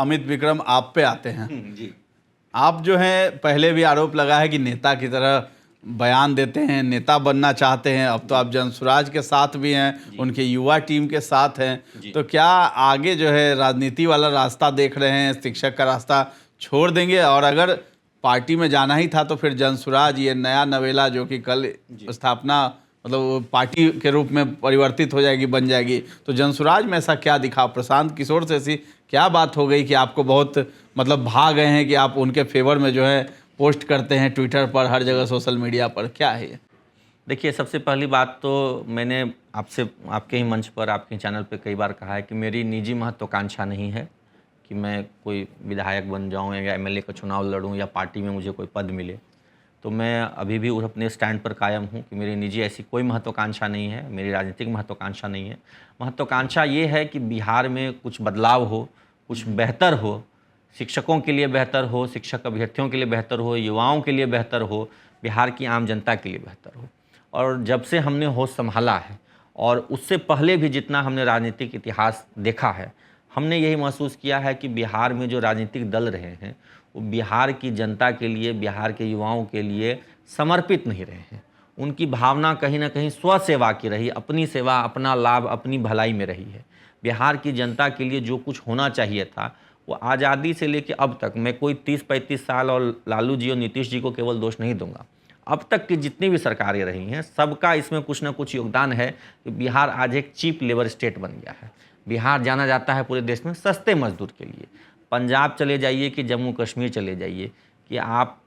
अमित विक्रम आप पे आते हैं। जी। आप जो है पहले भी आरोप लगा है कि नेता की तरह बयान देते हैं, नेता बनना चाहते हैं। अब तो आप जनसुराज के साथ भी हैं, उनके युवा टीम के साथ हैं। तो क्या आगे जो है राजनीति वाला रास्ता देख रहे हैं, शिक्षक का रास्ता छोड़ देंगे? और अगर पार्टी में जाना ही था तो फिर जनसुराज ये नया नवेला जो कि कल स्थापना मतलब पार्टी के रूप में परिवर्तित हो जाएगी, बन जाएगी, तो जनसुराज में ऐसा क्या दिखा? प्रशांत किशोर से ऐसी क्या बात हो गई कि आपको बहुत मतलब भा गए हैं कि आप उनके फेवर में जो है पोस्ट करते हैं ट्विटर पर, हर जगह सोशल मीडिया पर? क्या है ये? देखिए, सबसे पहली बात तो मैंने आपसे आपके ही मंच पर, आपके चैनल पे कई बार कहा है कि मेरी निजी महत्वाकांक्षा नहीं है कि मैं कोई विधायक बन जाऊं या एमएलए का चुनाव लड़ूं या पार्टी में मुझे कोई पद मिले। तो मैं अभी भी अपने स्टैंड पर कायम हूं कि मेरी निजी ऐसी कोई महत्वाकांक्षा नहीं है, मेरी राजनीतिक महत्वाकांक्षा नहीं है। महत्वाकांक्षा ये है कि बिहार में कुछ बदलाव हो, कुछ बेहतर हो, शिक्षकों के लिए बेहतर हो, शिक्षक अभ्यर्थियों के लिए बेहतर हो, युवाओं के लिए बेहतर हो, बिहार की आम जनता के लिए बेहतर हो। और जब से हमने होश संभाला है और उससे पहले भी जितना हमने राजनीतिक इतिहास देखा है, हमने यही महसूस किया है कि बिहार में जो राजनीतिक दल रहे हैं वो बिहार की जनता के लिए, बिहार के युवाओं के लिए समर्पित नहीं रहे हैं। उनकी भावना कहीं ना कहीं स्वसेवा की रही, अपनी सेवा, अपना लाभ, अपनी भलाई में रही है। बिहार की जनता के लिए जो कुछ होना चाहिए था वो आज़ादी से लेकर अब तक, मैं कोई 30-35 साल और लालू जी और नीतीश जी को केवल दोष नहीं दूंगा, अब तक की जितनी भी सरकारें रही हैं सबका इसमें कुछ ना कुछ योगदान है कि बिहार आज एक चीप लेबर स्टेट बन गया है। बिहार जाना जाता है पूरे देश में सस्ते मजदूर के लिए। पंजाब चले जाइए कि जम्मू कश्मीर चले जाइए, कि आप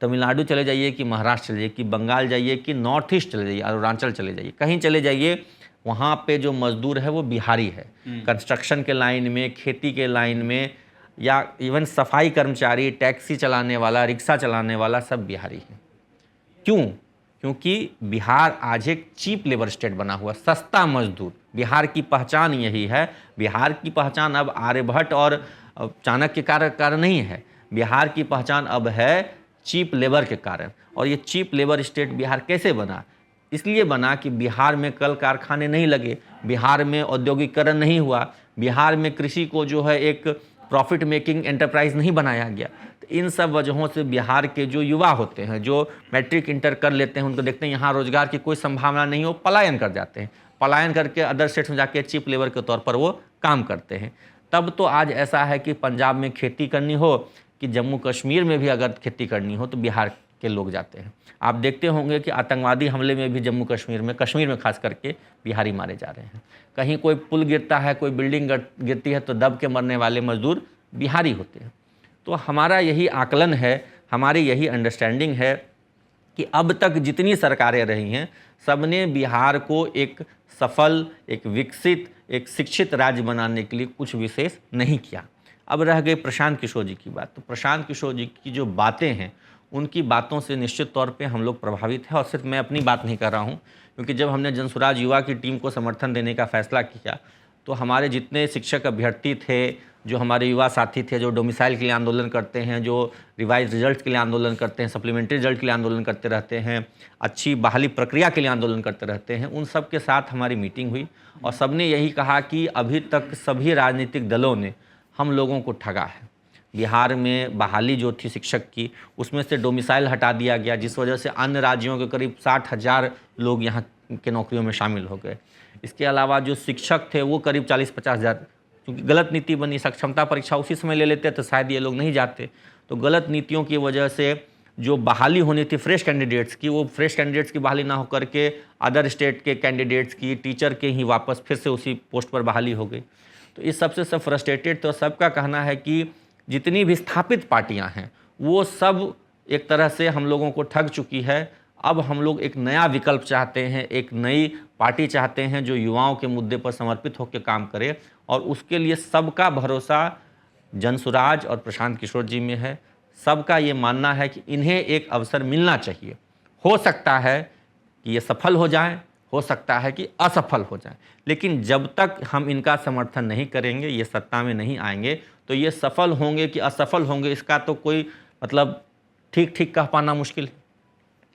तमिलनाडु चले जाइए कि महाराष्ट्र चले जाइए, कि बंगाल जाइए कि नॉर्थ ईस्ट चले जाइए, अरुणाचल चले जाइए, कहीं चले जाइए, वहाँ पे जो मजदूर है वो बिहारी है। कंस्ट्रक्शन के लाइन में, खेती के लाइन में, या इवन सफाई कर्मचारी, टैक्सी चलाने वाला, रिक्शा चलाने वाला, सब बिहारी है। क्यों? क्योंकि बिहार आज एक चीप लेबर स्टेट बना हुआ, सस्ता मजदूर। बिहार की पहचान यही है। बिहार की पहचान अब आर्यभट्ट और चाणक्य के कारण नहीं है, बिहार की पहचान अब है चीप लेबर के कारण। और ये चीप लेबर स्टेट बिहार कैसे बना? इसलिए बना कि बिहार में कल कारखाने नहीं लगे, बिहार में औद्योगिकरण नहीं हुआ, बिहार में कृषि को जो है एक प्रॉफिट मेकिंग एंटरप्राइज नहीं बनाया गया। तो इन सब वजहों से बिहार के जो युवा होते हैं, जो मैट्रिक इंटर कर लेते हैं, उनको देखते हैं यहाँ रोजगार की कोई संभावना नहीं हो, पलायन कर जाते हैं। पलायन करके अदर स्टेट्स में जाके चीप लेबर के तौर पर वो काम करते हैं। तब तो आज ऐसा है कि पंजाब में खेती करनी हो कि जम्मू कश्मीर में भी अगर खेती करनी हो तो बिहार के लोग जाते हैं। आप देखते होंगे कि आतंकवादी हमले में भी जम्मू कश्मीर में खास करके बिहारी मारे जा रहे हैं। कहीं कोई पुल गिरता है, कोई बिल्डिंग गिरती है तो दब के मरने वाले मजदूर बिहारी होते हैं। तो हमारा यही आकलन है, हमारी यही अंडरस्टैंडिंग है कि अब तक जितनी सरकारें रही हैं सबने बिहार को एक सफल, एक विकसित, एक शिक्षित राज्य बनाने के लिए कुछ विशेष नहीं किया। अब रह गई प्रशांत किशोर जी की बात। तो प्रशांत किशोर जी की जो बातें हैं, उनकी बातों से निश्चित तौर पे हम लोग प्रभावित हैं। और सिर्फ मैं अपनी बात नहीं कर रहा हूँ, क्योंकि जब हमने जनसुराज युवा की टीम को समर्थन देने का फैसला किया तो हमारे जितने शिक्षक अभ्यर्थी थे, जो हमारे युवा साथी थे, जो डोमिसाइल के लिए आंदोलन करते हैं, जो रिवाइज रिजल्ट के लिए आंदोलन करते हैं, सप्लीमेंट्री रिजल्ट के लिए आंदोलन करते रहते हैं, अच्छी बहाली प्रक्रिया के लिए आंदोलन करते रहते हैं, उन सब के साथ हमारी मीटिंग हुई और सबने यही कहा कि अभी तक सभी राजनीतिक दलों ने हम लोगों को ठगा है। बिहार में बहाली जो थी शिक्षक की, उसमें से डोमिसाइल हटा दिया गया, जिस वजह से अन्य राज्यों के करीब 60,000 लोग यहाँ के नौकरियों में शामिल हो गए। इसके अलावा जो शिक्षक थे वो करीब 40-50 हज़ार, क्योंकि गलत नीति बनी, सक्षमता परीक्षा उसी समय ले लेते तो शायद ये लोग नहीं जाते। तो गलत नीतियों की वजह से जो बहाली होनी थी फ्रेश कैंडिडेट्स की, वो फ्रेश कैंडिडेट्स की बहाली ना होकर के अदर स्टेट के कैंडिडेट्स की, टीचर के ही वापस फिर से उसी पोस्ट पर बहाली हो गई। तो इस सबसे सब फ्रस्ट्रेटेड। तो सबका कहना है कि जितनी भी स्थापित पार्टियां हैं वो सब एक तरह से हम लोगों को ठग चुकी है। अब हम लोग एक नया विकल्प चाहते हैं, एक नई पार्टी चाहते हैं जो युवाओं के मुद्दे पर समर्पित होकर काम करे, और उसके लिए सबका भरोसा जनसुराज और प्रशांत किशोर जी में है। सबका ये मानना है कि इन्हें एक अवसर मिलना चाहिए। हो सकता है कि ये सफल हो जाएं, हो सकता है कि असफल हो जाएं, लेकिन जब तक हम इनका समर्थन नहीं करेंगे, ये सत्ता में नहीं आएंगे, तो ये सफल होंगे कि असफल होंगे इसका तो कोई मतलब ठीक ठीक कह पाना मुश्किल है।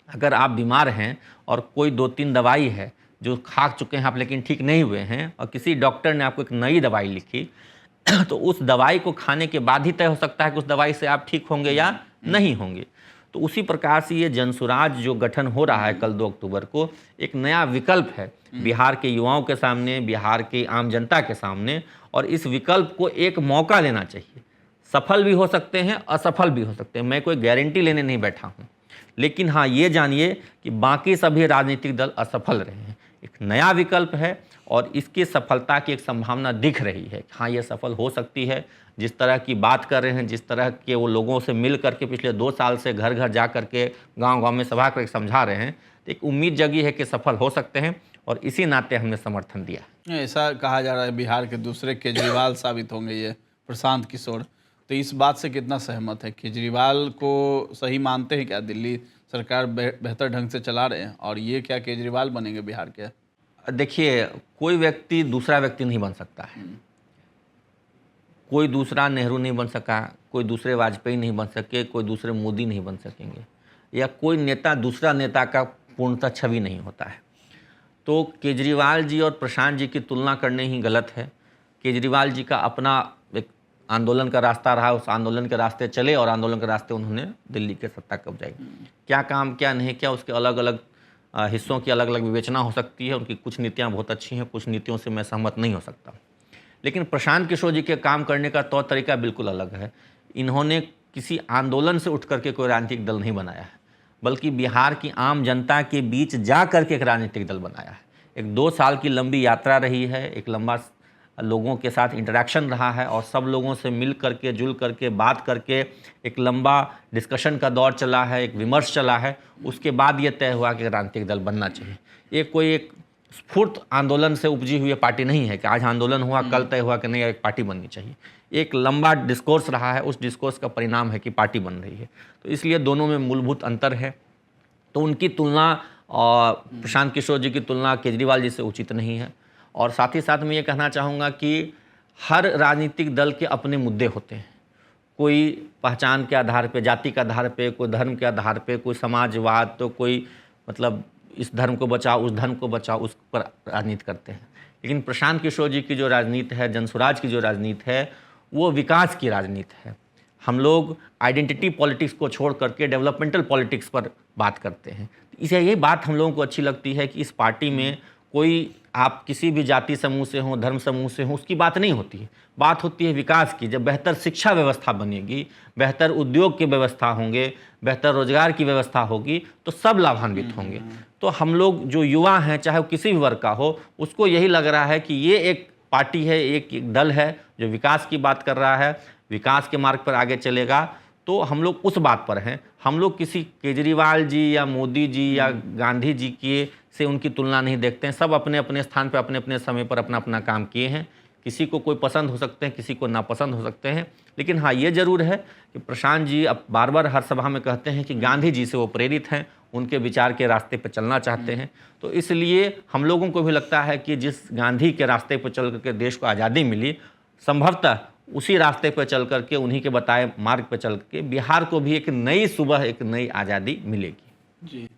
अगर आप बीमार हैं और कोई 2-3 दवाई है जो खा चुके हैं आप लेकिन ठीक नहीं हुए हैं, और किसी डॉक्टर ने आपको एक नई दवाई लिखी, तो उस दवाई को खाने के बाद ही तय हो सकता है कि उस दवाई से आप ठीक होंगे या नहीं होंगे। तो उसी प्रकार से ये जनसुराज जो गठन हो रहा है कल 2 अक्टूबर को, एक नया विकल्प है बिहार के युवाओं के सामने, बिहार की आम जनता के सामने, और इस विकल्प को एक मौका लेना चाहिए। सफल भी हो सकते हैं, असफल भी हो सकते हैं, मैं कोई गारंटी लेने नहीं बैठा हूँ, लेकिन हाँ ये जानिए कि बाकी सभी राजनीतिक दल असफल रहे हैं। एक नया विकल्प है और इसकी सफलता की एक संभावना दिख रही है। हाँ ये सफल हो सकती है। जिस तरह की बात कर रहे हैं, जिस तरह के वो लोगों से मिल करके पिछले 2 साल से घर घर जा करके गांव-गांव में सभा करके समझा रहे हैं, तो एक उम्मीद जगी है कि सफल हो सकते हैं और इसी नाते हमने समर्थन दिया। ऐसा कहा जा रहा है बिहार के दूसरे केजरीवाल साबित होंगे ये प्रशांत किशोर, तो इस बात से कितना सहमत है? केजरीवाल को सही मानते हैं क्या? दिल्ली सरकार बेहतर ढंग से चला रहे हैं और ये क्या केजरीवाल बनेंगे बिहार के? देखिए, कोई व्यक्ति दूसरा व्यक्ति नहीं बन सकता है। कोई दूसरा नेहरू नहीं बन सका, कोई दूसरे वाजपेयी नहीं बन सके, कोई दूसरे मोदी नहीं बन सकेंगे, या कोई नेता दूसरा नेता का पूर्णतः छवि नहीं होता है। तो केजरीवाल जी और प्रशांत जी की तुलना करने ही गलत है। केजरीवाल जी का अपना एक आंदोलन का रास्ता रहा, उस आंदोलन के रास्ते चले और आंदोलन के रास्ते उन्होंने दिल्ली के सत्ता कब्जाई। क्या काम क्या नहीं किया, उसके अलग अलग हिस्सों की अलग अलग विवेचना हो सकती है। उनकी कुछ नीतियाँ बहुत अच्छी हैं, कुछ नीतियों से मैं सहमत नहीं हो सकता। लेकिन प्रशांत किशोर जी के काम करने का तौर तरीका बिल्कुल अलग है। इन्होंने किसी आंदोलन से उठ करके कोई राजनीतिक दल नहीं बनाया है, बल्कि बिहार की आम जनता के बीच जा करके एक राजनीतिक दल बनाया है। एक 2 साल की लंबी यात्रा रही है, एक लंबा लोगों के साथ इंटरेक्शन रहा है और सब लोगों से मिल करके, जुल करके, बात करके एक लंबा डिस्कशन का दौर चला है, एक विमर्श चला है। उसके बाद ये तय हुआ कि राजनीतिक दल बनना चाहिए। ये कोई एक स्फूर्त आंदोलन से उपजी हुई पार्टी नहीं है कि आज आंदोलन हुआ, कल तय हुआ कि नहीं एक पार्टी बननी चाहिए। एक लंबा डिस्कोर्स रहा है, उस डिस्कोर्स का परिणाम है कि पार्टी बन रही है। तो इसलिए दोनों में मूलभूत अंतर है। तो उनकी तुलना और प्रशांत किशोर जी की तुलना केजरीवाल जी से उचित नहीं है। और साथ ही साथ मैं ये कहना चाहूँगा कि हर राजनीतिक दल के अपने मुद्दे होते हैं। कोई पहचान के आधार पे, जाति के आधार पे, कोई धर्म के आधार पे, कोई समाजवाद, तो कोई मतलब इस धर्म को बचाओ, उस धर्म को बचाओ, उस पर राजनीति करते हैं। लेकिन प्रशांत किशोर जी की जो राजनीति है, जनसुराज की जो राजनीति है, वो विकास की राजनीति है। हम लोग आइडेंटिटी पॉलिटिक्स को छोड़ करके डेवलपमेंटल पॉलिटिक्स पर बात करते हैं। इसे ये बात हम लोगों को अच्छी लगती है कि इस पार्टी में कोई आप किसी भी जाति समूह से हों, धर्म समूह से हों, उसकी बात नहीं होती है। बात होती है विकास की। जब बेहतर शिक्षा व्यवस्था बनेगी, बेहतर उद्योग की व्यवस्था होंगे, बेहतर रोजगार की व्यवस्था होगी, तो सब लाभान्वित होंगे। तो हम लोग जो युवा हैं, चाहे वो किसी भी वर्ग का हो, उसको यही लग रहा है कि ये एक पार्टी है, एक दल है जो विकास की बात कर रहा है, विकास के मार्ग पर आगे चलेगा। तो हम लोग उस बात पर हैं। हम लोग किसी केजरीवाल जी या मोदी जी या गांधी जी के से उनकी तुलना नहीं देखते हैं। सब अपने अपने स्थान पर अपने अपने समय पर अपना अपना काम किए हैं। किसी को कोई पसंद हो सकते हैं, किसी को नापसंद हो सकते हैं। लेकिन हाँ ये ज़रूर है कि प्रशांत जी अब बार बार हर सभा में कहते हैं कि गांधी जी से वो प्रेरित हैं, उनके विचार के रास्ते पर चलना चाहते हैं। तो इसलिए हम लोगों को भी लगता है कि जिस गांधी के रास्ते पर चल करके देश को आज़ादी मिली, संभवतः उसी रास्ते पर चल करके, उन्हीं के बताए मार्ग पर चल के बिहार को भी एक नई सुबह, एक नई आज़ादी मिलेगी। जी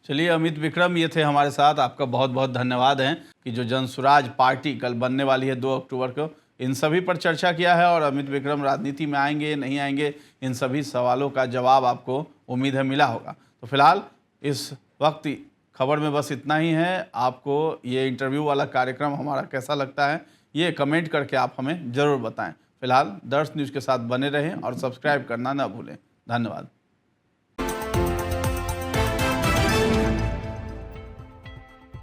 चलिए, अमित विक्रम ये थे हमारे साथ। आपका बहुत बहुत धन्यवाद है कि जो जनसुराज पार्टी कल बनने वाली है 2 अक्टूबर को, इन सभी पर चर्चा किया है। और अमित विक्रम राजनीति में आएंगे नहीं आएंगे, इन सभी सवालों का जवाब आपको उम्मीद है मिला होगा। तो फिलहाल इस वक्त खबर में बस इतना ही है। आपको ये इंटरव्यू वाला कार्यक्रम हमारा कैसा लगता है, ये कमेंट करके आप हमें ज़रूर बताएं। फिलहाल दर्श न्यूज़ के साथ बने रहें और सब्सक्राइब करना ना भूलें। धन्यवाद।